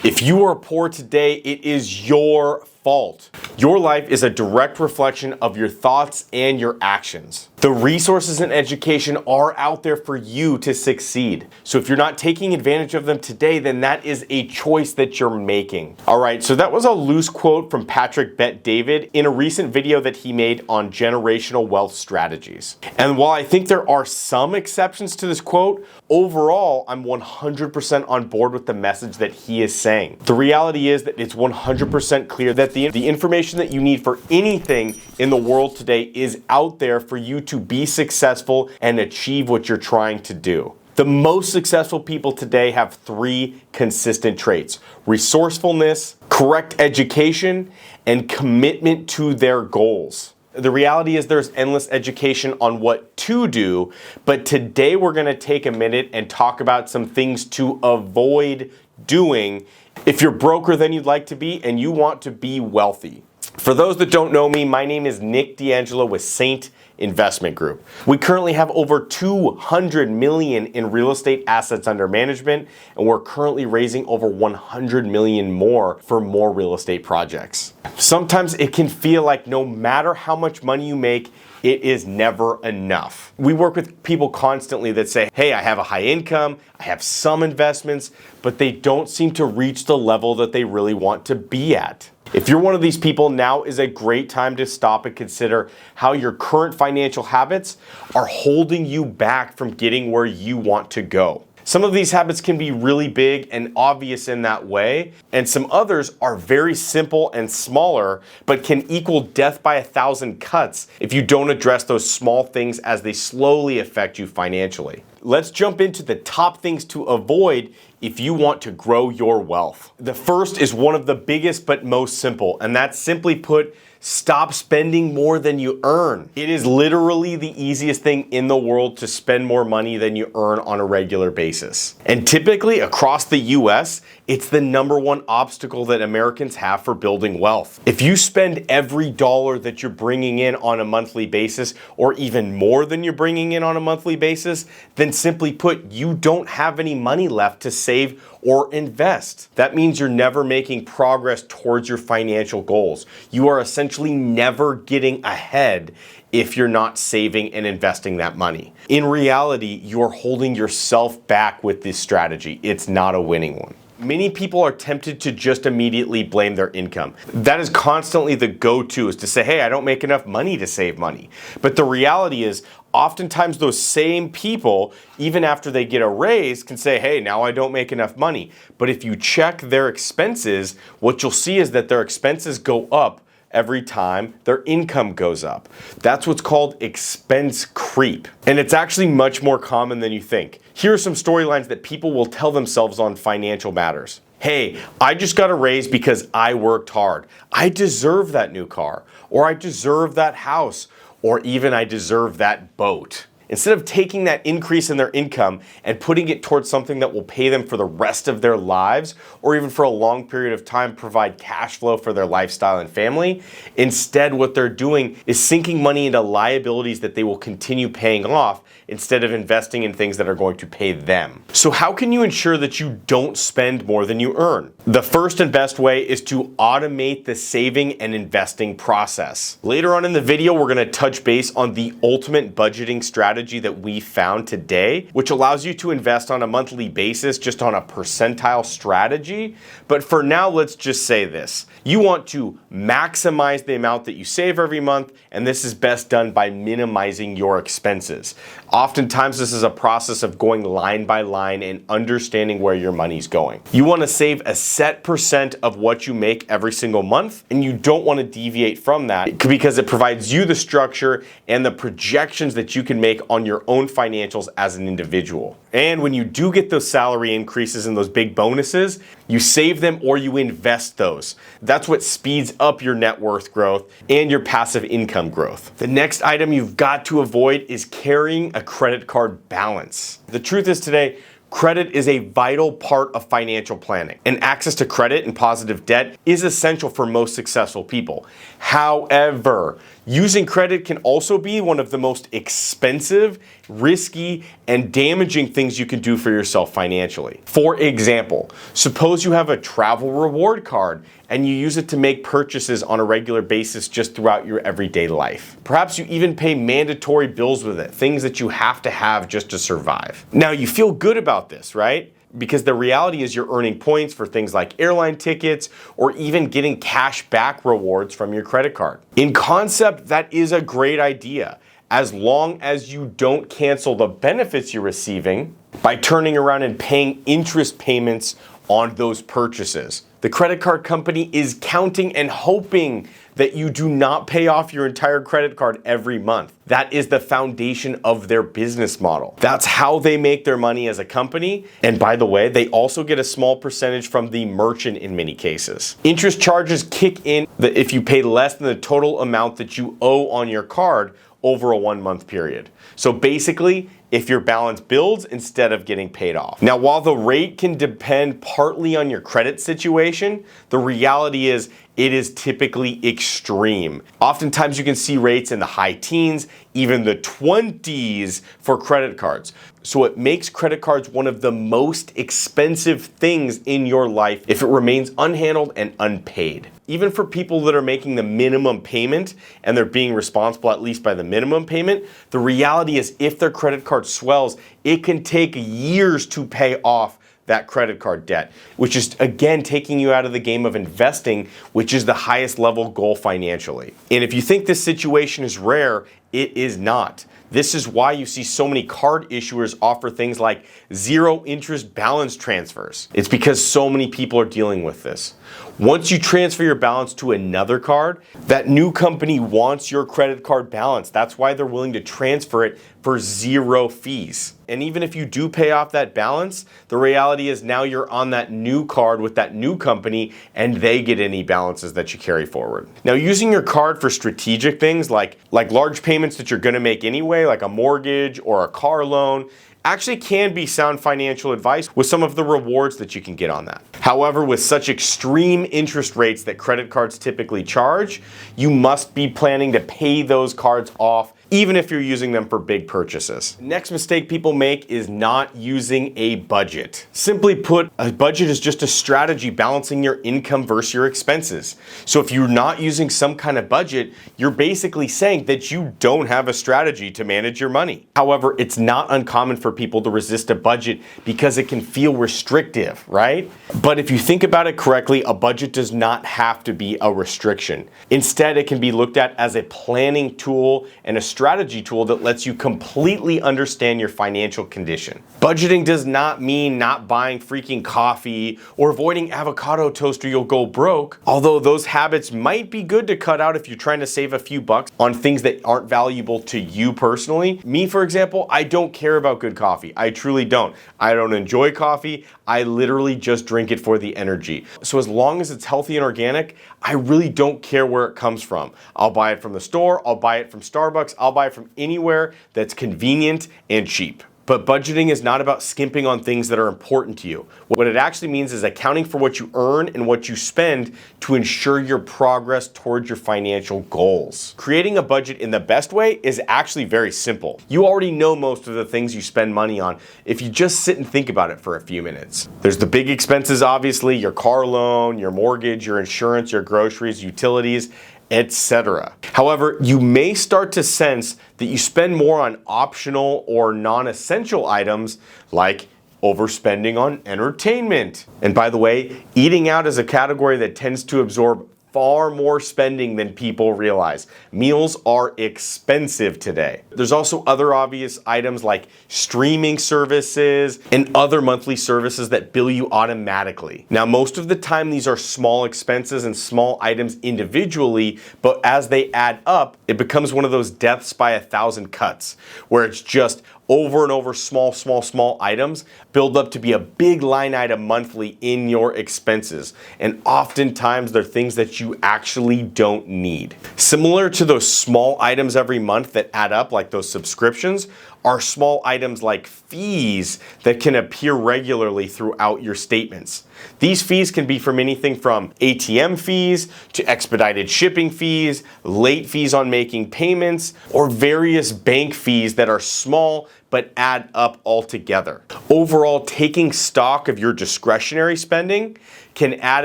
If you are poor today, it is your fault. Your life is a direct reflection of your thoughts and your actions. The resources and education are out there for you to succeed. So if you're not taking advantage of them today, then that is a choice that you're making. All right, so that was a loose quote from Patrick Bet-David in a recent video that he made on generational wealth strategies. And while I think there are some exceptions to this quote, overall, I'm 100% on board with the message that he is saying. The reality is that it's 100% clear that the information that you need for anything in the world today is out there for you to be successful and achieve what you're trying to do. The most successful people today have 3 consistent traits: resourcefulness, correct education, and commitment to their goals. The reality is there's endless education on what to do, but today we're going to take a minute and talk about some things to avoid doing if you're broker than you'd like to be and you want to be wealthy. For those that don't know me, my name is Nick D'Angelo with Saint Investment Group. We currently have over 200 million in real estate assets under management, and we're currently raising over 100 million more for more real estate projects. Sometimes it can feel like no matter how much money you make, it is never enough. We work with people constantly that say, hey, I have a high income, I have some investments, but they don't seem to reach the level that they really want to be at. If you're one of these people, now is a great time to stop and consider how your current financial habits are holding you back from getting where you want to go. Some of these habits can be really big and obvious in that way, and some others are very simple and smaller, but can equal death by 1,000 cuts if you don't address those small things as they slowly affect you financially. Let's jump into the top things to avoid if you want to grow your wealth. The first is one of the biggest but most simple, and that's simply put, stop spending more than you earn. It is literally the easiest thing in the world to spend more money than you earn on a regular basis. And typically across the US, it's the #1 obstacle that Americans have for building wealth. If you spend every dollar that you're bringing in on a monthly basis, or even more than you're bringing in on a monthly basis, then simply put, you don't have any money left to save or invest. That means you're never making progress towards your financial goals. You are essentially never getting ahead if you're not saving and investing that money. In reality, you're holding yourself back with this strategy. It's not a winning one. Many people are tempted to just immediately blame their income. That is constantly the go-to, is to say, hey, I don't make enough money to save money. But the reality is, oftentimes those same people, even after they get a raise, can say, hey, now I don't make enough money. But if you check their expenses, what you'll see is that their expenses go up every time their income goes up. That's what's called expense creep. And it's actually much more common than you think. Here are some storylines that people will tell themselves on financial matters. Hey, I just got a raise because I worked hard. I deserve that new car, or I deserve that house, or even I deserve that boat. Instead of taking that increase in their income and putting it towards something that will pay them for the rest of their lives, or even for a long period of time provide cash flow for their lifestyle and family, instead what they're doing is sinking money into liabilities that they will continue paying off instead of investing in things that are going to pay them. So how can you ensure that you don't spend more than you earn? The first and best way is to automate the saving and investing process. Later on in the video, we're going to touch base on the ultimate budgeting strategy that we found today, which allows you to invest on a monthly basis just on a percentile strategy. But for now, let's just say this. You want to maximize the amount that you save every month, and this is best done by minimizing your expenses. Oftentimes, this is a process of going line by line and understanding where your money's going. You want to save a set percent of what you make every single month, and you don't want to deviate from that because it provides you the structure and the projections that you can make on your own financials as an individual. And when you do get those salary increases and those big bonuses, you save them or you invest those. That's what speeds up your net worth growth and your passive income growth. The next item you've got to avoid is carrying a credit card balance. The truth is today, Credit is a vital part of financial planning, and access to credit and positive debt is essential for most successful people. However, using credit can also be one of the most expensive, risky, and damaging things you can do for yourself financially. For example, suppose you have a travel reward card and you use it to make purchases on a regular basis just throughout your everyday life. Perhaps you even pay mandatory bills with it, things that you have to have just to survive. Now, you feel good about this, right? Because the reality is you're earning points for things like airline tickets or even getting cash back rewards from your credit card. In concept, that is a great idea, as long as you don't cancel the benefits you're receiving by turning around and paying interest payments on those purchases. The credit card company is counting and hoping that you do not pay off your entire credit card every month. That is the foundation of their business model. That's how they make their money as a company. And by the way, they also get a small percentage from the merchant in many cases. Interest charges kick in if you pay less than the total amount that you owe on your card over a 1 month period. So basically, if your balance builds instead of getting paid off. Now, while the rate can depend partly on your credit situation, the reality is it is typically extreme. Oftentimes you can see rates in the high teens, even the 20s for credit cards. So it makes credit cards one of the most expensive things in your life if it remains unhandled and unpaid. Even for people that are making the minimum payment and they're being responsible at least by the minimum payment, the reality is if their credit card swells, it can take years to pay off that credit card debt, which is again taking you out of the game of investing, which is the highest level goal financially. And if you think this situation is rare, it is not. This is why you see so many card issuers offer things like zero interest balance transfers. It's because so many people are dealing with this. Once you transfer your balance to another card, that new company wants your credit card balance. That's why they're willing to transfer it for zero fees. And even if you do pay off that balance, the reality is now you're on that new card with that new company and they get any balances that you carry forward. Now, using your card for strategic things like large payments that you're gonna make anyway, like a mortgage or a car loan, actually can be sound financial advice with some of the rewards that you can get on that. However, with such extreme interest rates that credit cards typically charge, you must be planning to pay those cards off even if you're using them for big purchases. Next mistake people make is not using a budget. Simply put, a budget is just a strategy balancing your income versus your expenses. So if you're not using some kind of budget, you're basically saying that you don't have a strategy to manage your money. However, it's not uncommon for people to resist a budget because it can feel restrictive, right? But if you think about it correctly, a budget does not have to be a restriction. Instead, it can be looked at as a planning tool and a strategy tool that lets you completely understand your financial condition. Budgeting does not mean not buying freaking coffee or avoiding avocado toast or you'll go broke, although those habits might be good to cut out if you're trying to save a few bucks on things that aren't valuable to you personally. Me, for example, I don't care about good coffee. I truly don't. I don't enjoy coffee. I literally just drink it for the energy. So as long as it's healthy and organic, I really don't care where it comes from. I'll buy it from the store, I'll buy it from Starbucks, I'll buy it from anywhere that's convenient and cheap. But budgeting is not about skimping on things that are important to you. What it actually means is accounting for what you earn and what you spend to ensure your progress towards your financial goals. Creating a budget in the best way is actually very simple. You already know most of the things you spend money on if you just sit and think about it for a few minutes. There's the big expenses, obviously, your car loan, your mortgage, your insurance, your groceries, utilities, etc. However, you may start to sense that you spend more on optional or non-essential items like overspending on entertainment. And by the way, eating out is a category that tends to absorb far more spending than people realize. Meals are expensive today. There's also other obvious items like streaming services and other monthly services that bill you automatically. Now, most of the time, these are small expenses and small items individually, but as they add up, it becomes one of those deaths by a thousand cuts, where it's just over and over small items build up to be a big line item monthly in your expenses. And oftentimes they're things that you actually don't need. Similar to those small items every month that add up, like those subscriptions, are small items like fees that can appear regularly throughout your statements. These fees can be from anything from ATM fees to expedited shipping fees, late fees on making payments, or various bank fees that are small but add up altogether. Overall, taking stock of your discretionary spending can add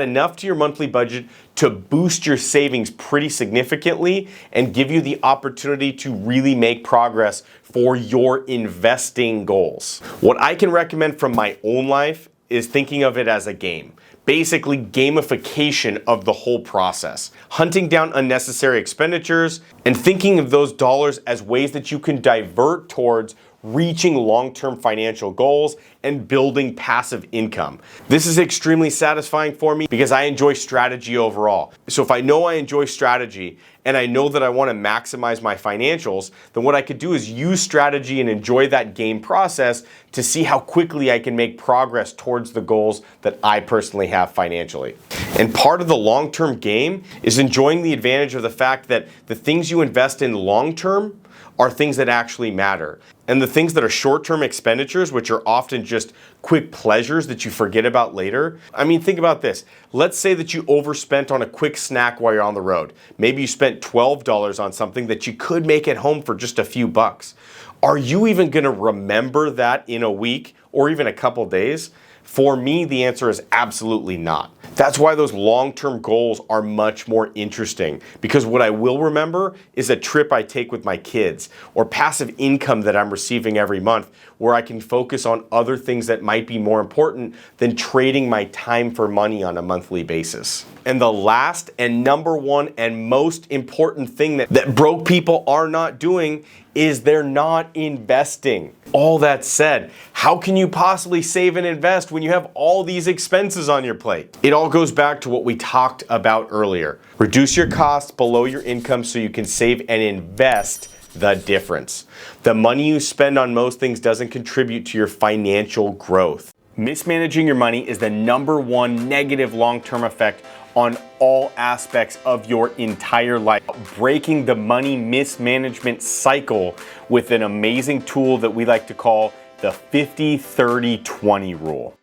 enough to your monthly budget to boost your savings pretty significantly and give you the opportunity to really make progress for your investing goals. What I can recommend from my own life is thinking of it as a game. Basically, gamification of the whole process. Hunting down unnecessary expenditures and thinking of those dollars as ways that you can divert towards reaching long-term financial goals and building passive income. This is extremely satisfying for me because I enjoy strategy overall. So if I know I enjoy strategy and I know that I want to maximize my financials, then what I could do is use strategy and enjoy that game process to see how quickly I can make progress towards the goals that I personally have financially. And part of the long-term game is enjoying the advantage of the fact that the things you invest in long-term are things that actually matter. And the things that are short-term expenditures, which are often just quick pleasures that you forget about later. I mean, think about this. Let's say that you overspent on a quick snack while you're on the road. Maybe you spent $12 on something that you could make at home for just a few bucks. Are you even gonna remember that in a week or even a couple days? For me, the answer is absolutely not. That's why those long-term goals are much more interesting, because what I will remember is a trip I take with my kids or passive income that I'm receiving every month where I can focus on other things that might be more important than trading my time for money on a monthly basis. And the last and number one and most important thing that broke people are not doing is they're not investing. All that said, how can you possibly save and invest when you have all these expenses on your plate? It all goes back to what we talked about earlier. Reduce your costs below your income so you can save and invest the difference. The money you spend on most things doesn't contribute to your financial growth. Mismanaging your money is the number one negative long-term effect on all aspects of your entire life. Breaking the money mismanagement cycle with an amazing tool that we like to call the 50-30-20 rule.